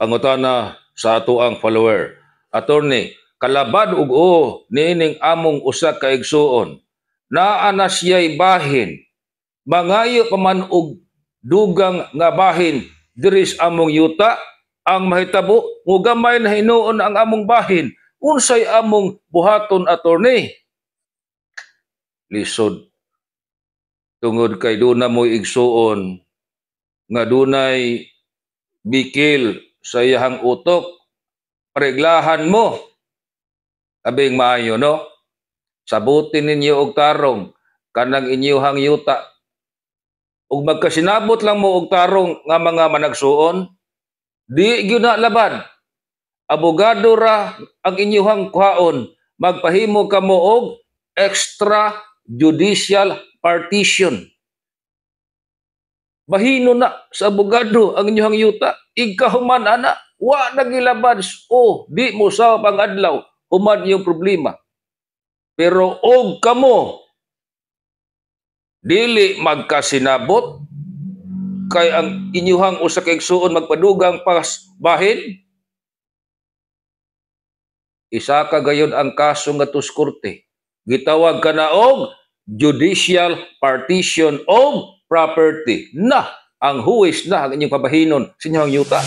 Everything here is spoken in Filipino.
pangutana sa ato ang follower. Attorney, kalabad ug o niining among usa ka igsuon. Naa na siya'y bahin. Mangayo pa man og dugang nga bahin diri sa among yuta ang mahitabo nga gamay na hinuon ang among bahin. Unsay among buhaton, attorney? Lisod. Tungod kay duna mo igsuon nga dunay bikil sa iyahang utok, pareglahan mo. Abing maayo, no? Sabutin ninyo og tarong kanang inyuhang yuta. Ug magkasinabot lang mo og tarong nga mga managsuon, di gyud na laban. Abogado ra ang inyuhang kuhaon, magpahimo kamo og extrajudicial partition. Bahino na sa abogado ang inyuhang yuta. Ikaw man, ana, wa nagilaban. O, di mo sa pangadlaw, human yung problema. Pero og kamo, dili magkasinabot, kay ang inyuhang usa ka igsuon magpadugang pas bahin, isa ka gayon ang kaso nga tuskorte. Gitawag ka na og judicial partition of property. Na, ang huwis na ang inyong pabahinon sa inyong yuta.